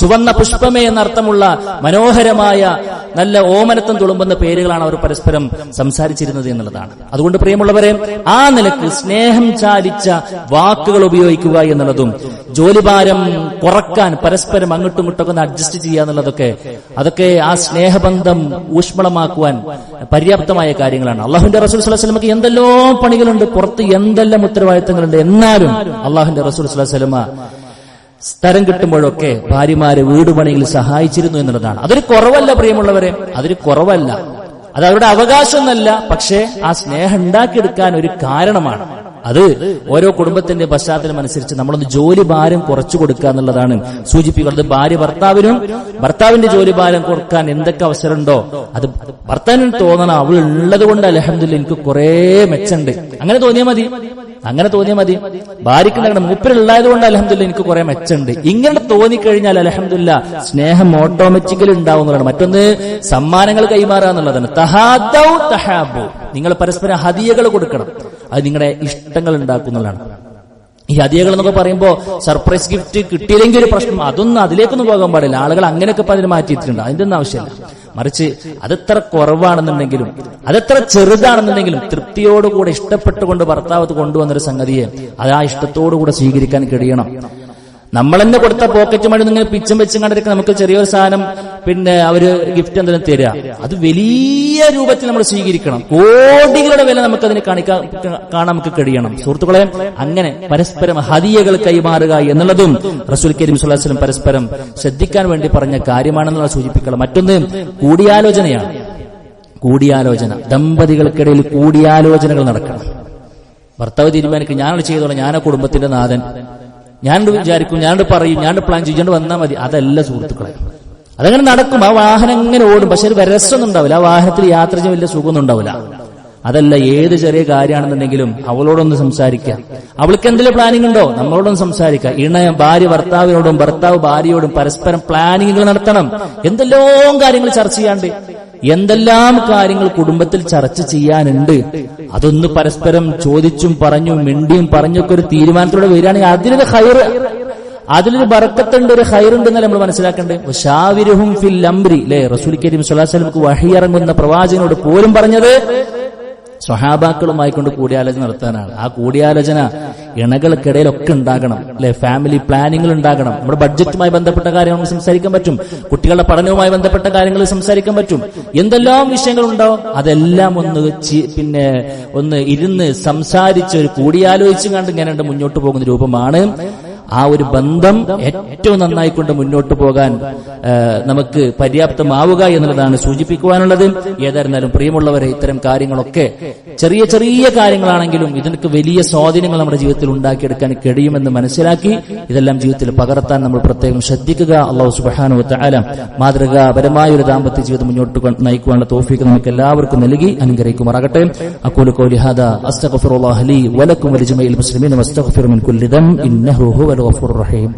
ചുവന്ന പുഷ്പമേ എന്നർത്ഥമുള്ള മനോഹരമായ നല്ല ഓമനത്വം തുളുമ്പുന്ന പേരുകളാണ് അവർ പരസ്പരം സംസാരിച്ചിരുന്നത് എന്നുള്ളതാണ്. അതുകൊണ്ട് പ്രിയമുള്ളവരെ, ആ നിലക്ക് സ്നേഹം ചാലിച്ച വാക്കുകൾ ഉപയോഗിക്കുക എന്നുള്ളതും ജോലിഭാരം കുറക്കാൻ പരസ്പരം അങ്ങോട്ടും ഇങ്ങോട്ടൊക്കെ ഒന്ന് അഡ്ജസ്റ്റ് ചെയ്യുക എന്നുള്ളതൊക്കെ അതൊക്കെ ആ സ്നേഹബന്ധം ഊഷ്മളമാക്കുവാൻ പര്യാപ്തമായ കാര്യങ്ങളാണ്. അള്ളാഹുവിന്റെ റസൂൽ സ്വല്ലല്ലാഹു അലൈഹി വസല്ലമക്ക് എന്തെല്ലാം പണികളുണ്ട്, പുറത്ത് എന്തെല്ലാം ഉത്തരവാദിത്തങ്ങളുണ്ട്. എന്നാലും അള്ളാഹുവിന്റെ റസൂൽ സ്വല്ലല്ലാഹു അലൈഹി വസല്ലമ സ്ഥലം കിട്ടുമ്പോഴൊക്കെ ഭാര്യമാരെ വീടുപണിയിൽ സഹായിച്ചിരുന്നു എന്നുള്ളതാണ്. അതൊരു കുറവല്ല പ്രിയമുള്ളവരെ, അതൊരു കുറവല്ല, അത് അവരുടെ അവകാശമൊന്നല്ല. പക്ഷേ ആ സ്നേഹം ഉണ്ടാക്കിയെടുക്കാൻ ഒരു കാരണമാണ്. അത് ഓരോ കുടുംബത്തിന്റെ പശ്ചാത്തലം അനുസരിച്ച് നമ്മളൊന്ന് ജോലി ഭാരം കുറച്ചു കൊടുക്കുക എന്നുള്ളതാണ് സൂചിപ്പിക്കുന്നത്. ഭാര്യ ഭർത്താവിനും ഭർത്താവിന്റെ ജോലി ഭാരം കുറക്കാൻ എന്തൊക്കെ അവസരമുണ്ടോ അത് ഭർത്താവിന് തോന്നണം, അവൾ ഉള്ളത് കൊണ്ട് അൽഹംദുലില്ലാഹ് എനിക്ക് കുറെ മെച്ചുണ്ട്, അങ്ങനെ തോന്നിയാൽ മതി. ഭാര്യയ്ക്ക് മൂപ്പരുള്ളത് കൊണ്ട് അൽഹംദുലില്ലാഹ് എനിക്ക് കുറെ മെച്ചുണ്ട്, ഇങ്ങനെ തോന്നിക്കഴിഞ്ഞാൽ അൽഹംദുലില്ലാഹ് സ്നേഹം ഓട്ടോമാറ്റിക്കലി ഉണ്ടാവുന്നതാണ്. മറ്റൊന്ന് സമ്മാനങ്ങൾ കൈമാറുക എന്നുള്ളതാണ്. തഹാദൗ തഹാബു, നിങ്ങൾ പരസ്പരം ഹദിയകൾ കൊടുക്കണം, അത് നിങ്ങളുടെ ഇഷ്ടങ്ങൾ ഉണ്ടാക്കുന്നതാണ്. ഈ ഹദിയകൾ എന്നൊക്കെ പറയുമ്പോൾ സർപ്രൈസ് ഗിഫ്റ്റ് കിട്ടിയില്ലെങ്കിൽ ഒരു പ്രശ്നം, അതൊന്നും അതിലേക്കൊന്നും പോകാൻ പാടില്ല. ആളുകൾ അങ്ങനെയൊക്കെ പലരും മാറ്റിയിട്ടുണ്ട്, അതിന്റെ ഒന്നും ആവശ്യമില്ല. മറിച്ച് അതെത്ര കുറവാണെന്നുണ്ടെങ്കിലും അതെത്ര ചെറുതാണെന്നുണ്ടെങ്കിലും തൃപ്തിയോടുകൂടെ ഇഷ്ടപ്പെട്ടുകൊണ്ട് ഭർത്താവ് കൊണ്ടുവന്നൊരു സംഗതിയെ അത് ആ ഇഷ്ടത്തോടുകൂടെ സ്വീകരിക്കാൻ കഴിയണം. നമ്മൾ തന്നെ കൊടുത്ത പോക്കറ്റ് മണി ഇങ്ങനെ പിച്ചം വെച്ചും കണ്ടിരിക്കുക, നമുക്ക് ചെറിയൊരു സാധനം പിന്നെ അവര് ഗിഫ്റ്റ് എന്തെങ്കിലും തരിക, അത് വലിയ രൂപത്തിൽ നമ്മൾ സ്വീകരിക്കണം. കോടികളുടെ വില നമുക്കതിനെ കാണാൻ നമുക്ക് കഴിയണം. സുഹൃത്തുക്കളെ, അങ്ങനെ പരസ്പരം ഹദിയകൾ കൈമാറുക എന്നുള്ളതും റസൂൽ കരീം സ്വല്ലല്ലാഹു അലൈഹി വസല്ലം പരസ്പരം ശ്രദ്ധിക്കാൻ വേണ്ടി പറഞ്ഞ കാര്യമാണെന്നുള്ള സൂചിപ്പിക്കണം. മറ്റൊന്ന് കൂടിയാലോചനയാണ്. ദമ്പതികൾക്കിടയിൽ കൂടിയാലോചനകൾ നടക്കണം. ഭർത്താവ് തീരുമാനിക്കും, ഞാനത് ചെയ്തോളാം, ഞാനാ കുടുംബത്തിന്റെ നാഥൻ, ഞാനോട് വിചാരിക്കും, ഞാനോട് പറയും, ഞാനോട് പ്ലാൻ ചെയ്തുകൊണ്ട് വന്നാൽ മതി. അതല്ല സുഹൃത്തുക്കളെ, അതങ്ങനെ നടക്കും. ആ വാഹനം ഇങ്ങനെ ഓടും, പക്ഷെ ഒരു രസമൊന്നും ഉണ്ടാവില്ല. ആ വാഹനത്തിൽ യാത്ര ചെയ്യാൻ വലിയ സുഖമൊന്നും ഉണ്ടാവില്ല. അതല്ല, ഏത് ചെറിയ കാര്യമാണെന്നുണ്ടെങ്കിലും അവളോടൊന്ന് സംസാരിക്കാം. അവൾക്ക് എന്തെങ്കിലും പ്ലാനിംഗ് ഉണ്ടോ, നമ്മളോടൊന്ന് സംസാരിക്കാം. ഭാര്യ ഭർത്താവിനോടും ഭർത്താവ് ഭാര്യയോടും പരസ്പരം പ്ലാനിങ്ങുകൾ നടത്തണം. എന്തെല്ലാം കാര്യങ്ങൾ ചർച്ച ചെയ്യാണ്ട്, എന്തെല്ലാം കാര്യങ്ങൾ കുടുംബത്തിൽ ചർച്ച ചെയ്യാനുണ്ട്, അതൊന്ന് പരസ്പരം ചോദിച്ചും പറഞ്ഞും മിണ്ടിയും പറഞ്ഞൊക്കെ ഒരു തീരുമാനത്തിലൂടെ വരികയാണെങ്കിൽ അതിലൊരു ബറക്കത്തുണ്ട്, ഒരു ഖൈറുണ്ടെന്നല്ലേ നമ്മൾ മനസ്സിലാക്കേണ്ടത്. വശാവിരുഹും ഫിൽ അംരി, അല്ലേ? റസൂൽ കരീം സ്വല്ലല്ലാഹു അലൈഹി വസല്ലം വഹി ഇറങ്ങുന്ന പ്രവാചകനോട് പോലും പറഞ്ഞത് സ്വഹാബാക്കളുമായി കൊണ്ട് കൂടിയാലോചന നടത്താനാണ്. ആ കൂടിയാലോചന ഇണകൾക്കിടയിലൊക്കെ ഉണ്ടാകണം, അല്ലെ? ഫാമിലി പ്ലാനിങ്ങൾ ഉണ്ടാകണം. നമ്മുടെ ബഡ്ജറ്റുമായി ബന്ധപ്പെട്ട കാര്യങ്ങൾ സംസാരിക്കാൻ പറ്റും, കുട്ടികളുടെ പഠനവുമായി ബന്ധപ്പെട്ട കാര്യങ്ങൾ സംസാരിക്കാൻ പറ്റും. എന്തെല്ലാം വിഷയങ്ങളുണ്ടോ അതെല്ലാം ഒന്ന് ഇരുന്ന് സംസാരിച്ച് ഒരു കൂടിയാലോചിച്ചും കണ്ട് ഇങ്ങനെ മുന്നോട്ട് പോകുന്ന രൂപമാണ് ആ ഒരു ബന്ധം ഏറ്റവും നന്നായിക്കൊണ്ട് മുന്നോട്ട് പോകാൻ നമുക്ക് പര്യാപ്തമാവുക എന്നുള്ളതാണ് സൂചിപ്പിക്കുവാനുള്ളത്. ഏതായിരുന്നാലും പ്രിയമുള്ളവരെ, ഇത്തരം കാര്യങ്ങളൊക്കെ ചെറിയ ചെറിയ കാര്യങ്ങളാണെങ്കിലും ഇതിനൊക്കെ വലിയ സ്വാധീനങ്ങൾ നമ്മുടെ ജീവിതത്തിൽ ഉണ്ടാക്കിയെടുക്കാൻ കഴിയുമെന്ന് മനസ്സിലാക്കി ഇതെല്ലാം ജീവിതത്തിൽ പകർത്താൻ നമ്മൾ പ്രത്യേകം ശ്രദ്ധിക്കുക. അല്ലാഹു സുബ്ഹാനഹു വ തആല മാതൃകാപരമായ ഒരു ദാമ്പത്യ ജീവിതം മുന്നോട്ട് നയിക്കുവാനുള്ള തൗഫീഖ് നമുക്ക് എല്ലാവർക്കും നൽകി അനുഗ്രഹിക്കുമാറാകട്ടെ. അഖൂലു ഖൗലി ഹാദാ അസ്തഗ്ഫിറുല്ലാഹ ലീ വലക്കും വലിജമീഇൽ മുസ്ലിമീന വസ്തഗ്ഫിറു മിൻ കുല്ലി ദം ഇന്നഹു ഹുവൽ ഗഫൂറുർ റഹീം.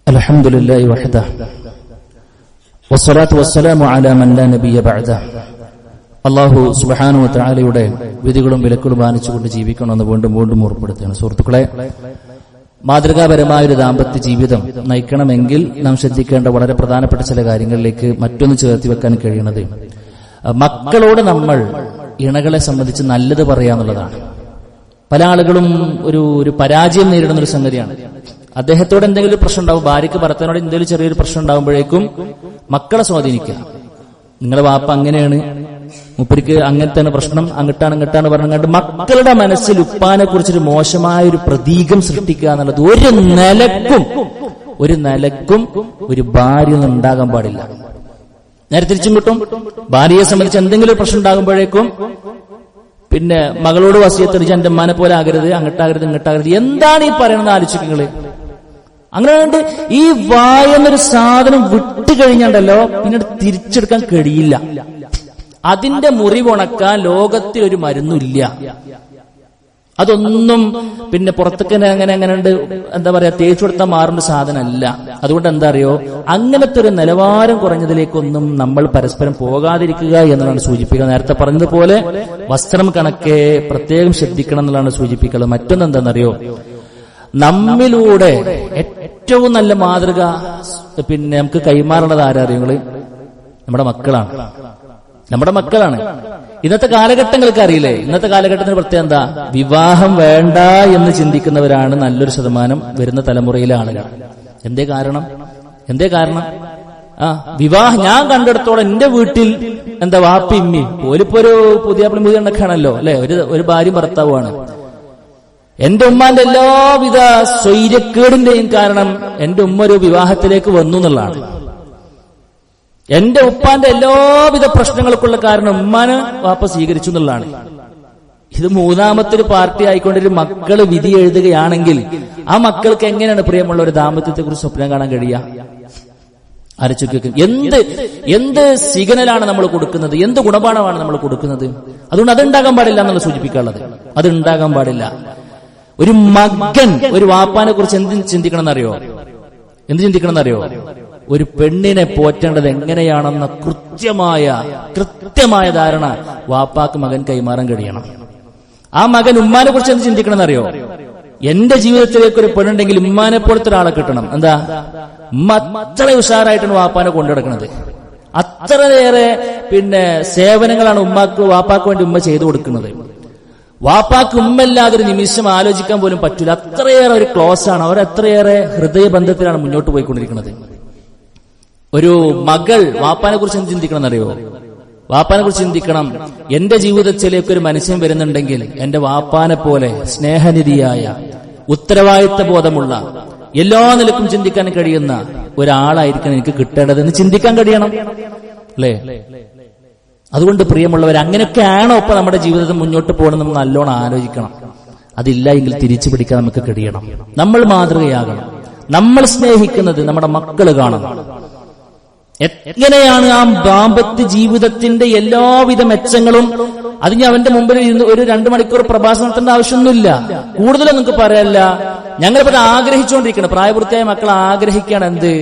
അൽഹംദുലില്ലാഹി വഹ്ദഹു വസ്സലാത്തു വസ്സലാമു അലാ മൻ ലാ നബിയ്യ ബഅദഹു. അല്ലാഹു സുബ്ഹാനഹു വ തആലയുടെ വിധികളും വിലക്കുകളും പാലിച്ചുകൊണ്ട് ജീവിക്കണമെന്ന് വീണ്ടും വീണ്ടും ഓർമ്മപ്പെടുത്തുകയാണ്. സുഹൃത്തുക്കളെ, മാതൃകാപരമായ ഒരു ദാമ്പത്യ ജീവിതം നയിക്കണമെങ്കിൽ നാം ശ്രദ്ധിക്കേണ്ട വളരെ പ്രധാനപ്പെട്ട ചില കാര്യങ്ങളിലേക്ക് മറ്റൊന്ന് ചേർത്തി വെക്കാൻ കഴിയുന്നത്, മക്കളോട് നമ്മൾ ഇണകളെ സംബന്ധിച്ച് നല്ലത് പറയാന്നുള്ളതാണ്. പല ആളുകളും ഒരു പരാജയം നേരിടുന്ന ഒരു സംഗതിയാണ്. അദ്ദേഹത്തോട് എന്തെങ്കിലും പ്രശ്നം ഉണ്ടാവും, ഭാര്യയ്ക്ക് ഭർത്താവിനോട് എന്തെങ്കിലും ചെറിയൊരു പ്രശ്നം ഉണ്ടാകുമ്പോഴേക്കും മക്കളെ സ്വാധീനിക്കുക. നിങ്ങളുടെ വാപ്പ അങ്ങനെയാണ്, മുപ്പരിക്ക് അങ്ങനത്തെ പ്രശ്നം, അങ്ങട്ടാണ് പറഞ്ഞുകൊണ്ട് മക്കളുടെ മനസ്സിൽ ഉപ്പാനെ കുറിച്ചൊരു മോശമായ ഒരു പ്രതീകം സൃഷ്ടിക്കുക എന്നുള്ളത് ഒരു നിലക്കും ഒരു ഭാര്യ ഒന്നും ഉണ്ടാകാൻ പാടില്ല. നേരെ തിരിച്ചും കിട്ടും. ഭാര്യയെ സംബന്ധിച്ച് എന്തെങ്കിലും ഒരു പ്രശ്നം ഉണ്ടാകുമ്പോഴേക്കും പിന്നെ മകളോട് വസിയത്തടിച്ച് എന്റെ ഉമ്മാനെ പോലെ ആകരുത്, ഇങ്ങോട്ടാകരുത്, എന്താണ് ഈ പറയണമെന്ന് ആലോചിക്കുങ്ങള്. അങ്ങനെ ഈ വായെന്നൊരു സാധനം വിട്ടുകഴിഞ്ഞാണ്ടല്ലോ പിന്നീട് തിരിച്ചെടുക്കാൻ കഴിയില്ല. അതിന്റെ മുറിവുണക്കാൻ ലോകത്തിൽ ഒരു മരുന്നില്ല. അതൊന്നും പിന്നെ പുറത്തേക്ക് അങ്ങനെയുണ്ട് എന്താ പറയാ തേച്ചു കൊടുത്താൽ മാറുന്ന സാധനമല്ല. അതുകൊണ്ട് എന്താ അറിയോ, അങ്ങനത്തെ ഒരു നിലവാരം കുറഞ്ഞതിലേക്കൊന്നും നമ്മൾ പരസ്പരം പോകാതിരിക്കുക എന്നുള്ളതാണ് സൂചിപ്പിക്കുക. നേരത്തെ പറഞ്ഞതുപോലെ വസ്ത്രം കണക്കെ പ്രത്യേകം ശ്രദ്ധിക്കണം എന്നുള്ളതാണ് സൂചിപ്പിക്കുന്നത്. മറ്റൊന്ന് എന്താണെന്നറിയോ, നമ്മിലൂടെ ഏറ്റവും നല്ല മാതൃക പിന്നെ നമുക്ക് കൈമാറേണ്ടത് ആരറിയങ്ങള് നമ്മുടെ മക്കളാണ്. ഇന്നത്തെ കാലഘട്ടങ്ങൾക്ക് അറിയില്ലേ, ഇന്നത്തെ കാലഘട്ടത്തിന് പ്രത്യേകം എന്താ, വിവാഹം വേണ്ട എന്ന് ചിന്തിക്കുന്നവരാണ് നല്ലൊരു ശതമാനം വരുന്ന തലമുറയിലെ ആളുകൾ. എന്തേ കാരണം വിവാഹം ഞാൻ കണ്ടെടുത്തോളം എന്റെ വീട്ടിൽ എന്താ വാപ്പി ഇമ്മി ഓലിപ്പോ ഒരു പുതിയ കണക്കാണല്ലോ അല്ലെ, ഒരു ഭാര്യയും ഭർത്താവുമാണ്. എന്റെ ഉമ്മാന്റെ എല്ലാവിധ സ്വൈര്യക്കേടിന്റെയും കാരണം എന്റെ ഉമ്മ ഒരു വിവാഹത്തിലേക്ക് വന്നു എന്നുള്ളതാണ്. എന്റെ ഉപ്പാന്റെ എല്ലാവിധ പ്രശ്നങ്ങൾക്കുള്ള കാരണം ഉമ്മാന് വാപ്പ സ്വീകരിച്ചു എന്നുള്ളതാണ്. ഇത് മൂന്നാമത്തെ ഒരു പാർട്ടി ആയിക്കൊണ്ടൊരു മക്കള് വിധി എഴുതുകയാണെങ്കിൽ ആ മക്കൾക്ക് എങ്ങനെയാണ് പ്രിയമുള്ള ഒരു ദാമ്പത്യത്തെ കുറിച്ച് സ്വപ്നം കാണാൻ കഴിയുക? ആലോചിക്കും. എന്ത് സിഗ്നലാണ് നമ്മൾ കൊടുക്കുന്നത്, എന്ത് ഗുണപാഠമാണ് നമ്മൾ കൊടുക്കുന്നത്? അതുകൊണ്ട് അതുണ്ടാകാൻ പാടില്ല എന്നുള്ള സൂചിപ്പിക്കാനുള്ളത്. അതുണ്ടാകാൻ പാടില്ല. ഒരു മകൻ ഒരു വാപ്പാനെ കുറിച്ച് എന്ത് ചിന്തിക്കണമെന്നറിയോ? ഒരു പെണ്ണിനെ പോറ്റേണ്ടത് എങ്ങനെയാണെന്ന കൃത്യമായ ധാരണ വാപ്പാക്ക് മകൻ കൈമാറാൻ കഴിയണം. ആ മകൻ ഉമ്മാനെ കുറിച്ച് എന്ത് ചിന്തിക്കണമെന്നറിയോ? എന്റെ ജീവിതത്തിലേക്ക് ഒരു പെണ്ണുണ്ടെങ്കിൽ ഉമ്മാനെ പോലത്തെ ഒരാളെ കിട്ടണം. എന്താ, ഉമ്മ അത്ര ഉഷാറായിട്ടാണ് വാപ്പാനെ കൊണ്ടുനടക്കുന്നത്. അത്രയേറെ പിന്നെ സേവനങ്ങളാണ് വാപ്പാക്ക് വേണ്ടി ഉമ്മ ചെയ്തു കൊടുക്കുന്നത്. വാപ്പാക്ക് ഉമ്മല്ലാതൊരു നിമിഷം ആലോചിക്കാൻ പോലും പറ്റില്ല. അത്രയേറെ ഒരു ക്ലോസ് ആണ് അവർ, അത്രയേറെ ഹൃദയബന്ധത്തിലാണ് മുന്നോട്ട് പോയിക്കൊണ്ടിരിക്കുന്നത്. ഒരു മകൾ വാപ്പാനെ കുറിച്ച് എന്ത് ചിന്തിക്കണം എന്നറിയോ? വാപ്പാനെ കുറിച്ച് ചിന്തിക്കണം, എന്റെ ജീവിതത്തിലേക്ക് ഒരു മനുഷ്യൻ വരുന്നുണ്ടെങ്കിൽ എന്റെ വാപ്പാനെ പോലെ സ്നേഹനിധിയായ, ഉത്തരവാദിത്ത ബോധമുള്ള, എല്ലാ നിലക്കും ചിന്തിക്കാൻ കഴിയുന്ന ഒരാളായിരിക്കണം എനിക്ക് കിട്ടേണ്ടതെന്ന് ചിന്തിക്കാൻ കഴിയണം, അല്ലേ? അതുകൊണ്ട് പ്രിയമുള്ളവർ, അങ്ങനെയൊക്കെയാണോ ഇപ്പൊ നമ്മുടെ ജീവിതത്തിൽ മുന്നോട്ട് പോകണം നമ്മൾ നല്ലോണം ആലോചിക്കണം. അതില്ല എങ്കിൽ തിരിച്ചു പിടിക്കാൻ നമുക്ക് കഴിയണം. നമ്മൾ മാതൃകയാകണം. നമ്മൾ സ്നേഹിക്കുന്നത് നമ്മുടെ മക്കള് കാണണം. എങ്ങനെയാണ് ആ ദാമ്പത്യ ജീവിതത്തിന്റെ എല്ലാവിധ മെച്ചങ്ങളും, അതിന് അവന്റെ മുമ്പിൽ ഒരു 2 മണിക്കൂർ പ്രഭാഷണം നടത്തേണ്ട ആവശ്യമൊന്നുമില്ല. കൂടുതലും നിങ്ങൾക്ക് പറയാനില്ല. ഞങ്ങളിപ്പോൾ ആഗ്രഹിച്ചുകൊണ്ടിരിക്കണം, പ്രായപൂർത്തിയായ മക്കൾ ആഗ്രഹിക്കുകയാണ് എന്ത്,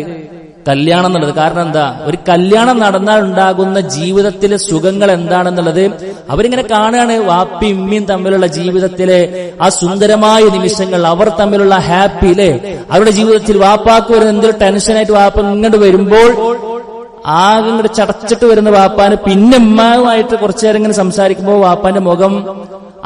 കല്യാണം എന്നുള്ളത്. കാരണം എന്താ, ഒരു കല്യാണം നടന്നാൽ ഉണ്ടാകുന്ന ജീവിതത്തിലെ സുഖങ്ങൾ എന്താണെന്നുള്ളത് അവരിങ്ങനെ കാണുകയാണ്. വാപ്പി ഇമ്മിയും തമ്മിലുള്ള ജീവിതത്തിലെ ആ സുന്ദരമായ നിമിഷങ്ങൾ, അവർ തമ്മിലുള്ള ഹാപ്പി, അല്ലേ? അവരുടെ ജീവിതത്തിൽ വാപ്പാക്ക് വരുന്ന എന്തൊരു ടെൻഷനായിട്ട് വാപ്പ ഇങ്ങോട്ട് വരുമ്പോൾ ആകെ ഇങ്ങോട്ട് ചടച്ചിട്ട് വരുന്ന വാപ്പാന് പിന്നെ ഉമ്മാവുമായിട്ട് കുറച്ചു നേരം ഇങ്ങനെ സംസാരിക്കുമ്പോൾ വാപ്പാന്റെ മുഖം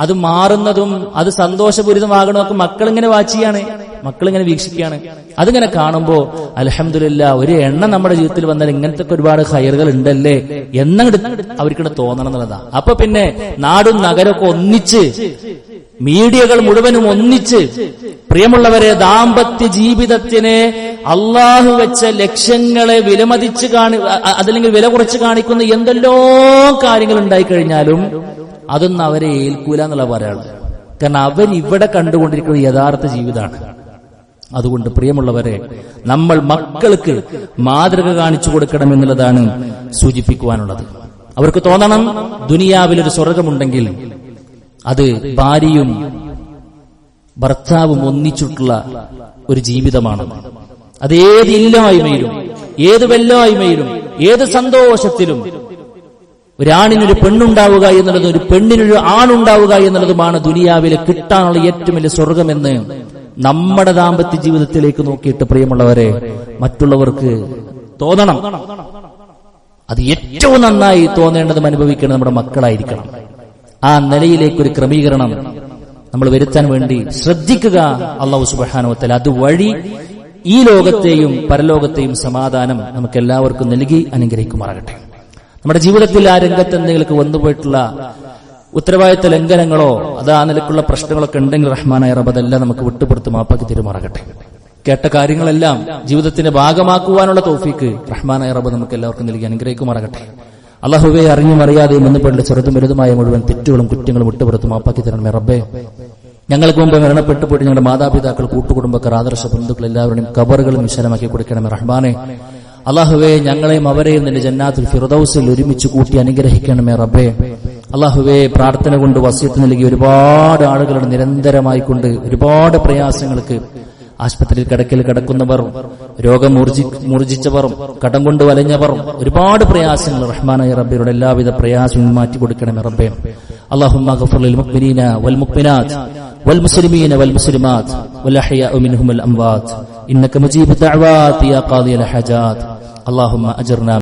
അത് മാറുന്നതും അത് സന്തോഷപൂരിതമാകണമൊക്കെ മക്കളിങ്ങനെ വാച്ച് ചെയ്യാണ്, മക്കളിങ്ങനെ വീക്ഷിക്കുകയാണ്. അതിങ്ങനെ കാണുമ്പോ അൽഹംദുലില്ലാ ഒരു എണ്ണം നമ്മുടെ ജീവിതത്തിൽ വന്നാൽ ഇങ്ങനത്തെ ഒരുപാട് ഖൈറുകൾ ഉണ്ടല്ലേ എന്നങ്ങോട്ട് അവർക്കിടെ തോന്നണം എന്നുള്ളതാ. അപ്പൊ പിന്നെ നാടും നഗരമൊക്കെ ഒന്നിച്ച്, മീഡിയകൾ മുഴുവനും ഒന്നിച്ച്, പ്രിയമുള്ളവരെ, ദാമ്പത്യ ജീവിതത്തിനെ അള്ളാഹു വെച്ച ലക്ഷ്യങ്ങളെ വിലമതിച്ച് അതല്ലെങ്കിൽ വില കുറച്ച് കാണിക്കുന്ന എന്തെല്ലോ കാര്യങ്ങൾ ഉണ്ടായിക്കഴിഞ്ഞാലും അതൊന്നും അവരെ ഏൽക്കൂല എന്നുള്ള പറയാനുള്ളത്. കാരണം അവരിവിടെ കണ്ടുകൊണ്ടിരിക്കുന്നത് യഥാർത്ഥ ജീവിതമാണ്. അതുകൊണ്ട് പ്രിയമുള്ളവരെ, നമ്മൾ മക്കൾക്ക് മാതൃക കാണിച്ചു കൊടുക്കണം എന്നുള്ളതാണ് സൂചിപ്പിക്കുവാനുള്ളത്. അവർക്ക് തോന്നണം ദുനിയാവിലൊരു സ്വർഗമുണ്ടെങ്കിൽ അത് ഭാര്യയും ഭർത്താവും ഒന്നിച്ചിട്ടുള്ള ഒരു ജീവിതമാണ്. അത് ഏത് ഇല്ലായ്മയിലും, ഏത് വെല്ലായ്മയിലും, ഏത് സന്തോഷത്തിലും ഒരാണിനൊരു പെണ്ണുണ്ടാവുക എന്നുള്ളതും ഒരു പെണ്ണിനൊരു ആണുണ്ടാവുക എന്നുള്ളതുമാണ് ദുനിയാവിലെ കിട്ടാനുള്ള ഏറ്റവും വലിയ സ്വർഗമെന്ന് നമ്മുടെ ദാമ്പത്യ ജീവിതത്തിലേക്ക് നോക്കിയിട്ട് പ്രിയമുള്ളവരെ മറ്റുള്ളവർക്ക് തോന്നണം. അത് ഏറ്റവും നന്നായി തോന്നേണ്ടതും അനുഭവിക്കേണ്ടത് നമ്മുടെ മക്കളായിരിക്കണം. ആ നിലയിലേക്കൊരു ക്രമീകരണം നമ്മൾ വരുത്താൻ വേണ്ടി ശ്രദ്ധിക്കുക. അല്ലാഹു സുബ്ഹാനഹു വ തആല അതുവഴി ഈ ലോകത്തെയും പരലോകത്തെയും സമാധാനം നമുക്ക് എല്ലാവർക്കും നൽകി അനുഗ്രഹിക്കുമാറാകട്ടെ. നമ്മുടെ ജീവിതത്തിൽ ആ രംഗത്ത് എന്തെങ്കിലും വന്നുപോയിട്ടുള്ള ഉത്തരവാദിത്ത ലംഘനങ്ങളോ അത് ആ നിലക്കുള്ള പ്രശ്നങ്ങളൊക്കെ ഉണ്ടെങ്കിൽ റഹ്മാനായ റബ്ബ് അതെല്ലാം നമുക്ക് വിട്ടുപുറത്ത് മാപ്പാക്കി തീരുമാറാകട്ടെ. കേട്ട കാര്യങ്ങളെല്ലാം ജീവിതത്തിന്റെ ഭാഗമാക്കുവാനുള്ള തൗഫീക്ക് റഹ്മാനായ റബ്ബ് നമുക്ക് എല്ലാവർക്കും നൽകി അനുഗ്രഹിക്കുമാറാകട്ടെ. അല്ലാഹുവേ, അറിഞ്ഞും അറിയാതെയും ബന്ധപ്പെട്ട ചെറുതും വലുതുമായ മുഴുവൻ തെറ്റുകളും കുറ്റങ്ങളും വിട്ടുപുറത്ത് മാപ്പാക്കി തരണമേ റബ്ബേ. ഞങ്ങൾക്ക് മുമ്പ് മരണപ്പെട്ടു പോയിട്ട് ഞങ്ങളുടെ മാതാപിതാക്കൾ, കൂട്ടുകുടുംബക്കാർ, ആദർശ ബന്ധുക്കൾ എല്ലാവരുടെയും ഖബറുകളും വിശാലമാക്കി കൊടുക്കണമേ റഹ്മാനെ. അല്ലാഹുവേ, ഞങ്ങളെയും അവരെയും നിന്റെ ജന്നാത്തുൽ ഫിർദൗസിൽ ഒരുമിച്ച് കൂട്ടി അനുഗ്രഹിക്കണമേ റബ്ബേ. അല്ലാഹുവേ, പ്രാർത്ഥന കൊണ്ട് വസിയത്ത് നൽകി ഒരുപാട് ആളുകളുടെ നിരന്തരമായിക്കൊണ്ട് ഒരുപാട് പ്രയാസങ്ങൾക്ക് ആശുപത്രിയിൽ കിടക്കുന്നവർ, രോഗം മൂർജിച്ചവർ, കടം കൊണ്ട് വലഞ്ഞവർ, ഒരുപാട് പ്രയാസങ്ങൾ റഹ്മാനായ റബ്ബിയുടെ എല്ലാവിധ പ്രയാസങ്ങളും മാറ്റി കൊടുക്കണമേ റബ്ബേ. അല്ലാഹുമ്മ ഗഫിർ ലിൽ മുഅ്മിനീന വൽ മുഅ്മിനാത്ത് വൽ മുസ്ലിമീന വൽ മുസ്ലിമാത്ത് വൽ അഹ്യാഉ മിൻഹും വൽ അംവാത്ത് ഇന്നക മുജീബു ദഅവാതി യാ ഖാദിയൽ ഹജാത്ത്. അല്ലാഹുമ്മ അജിർനാ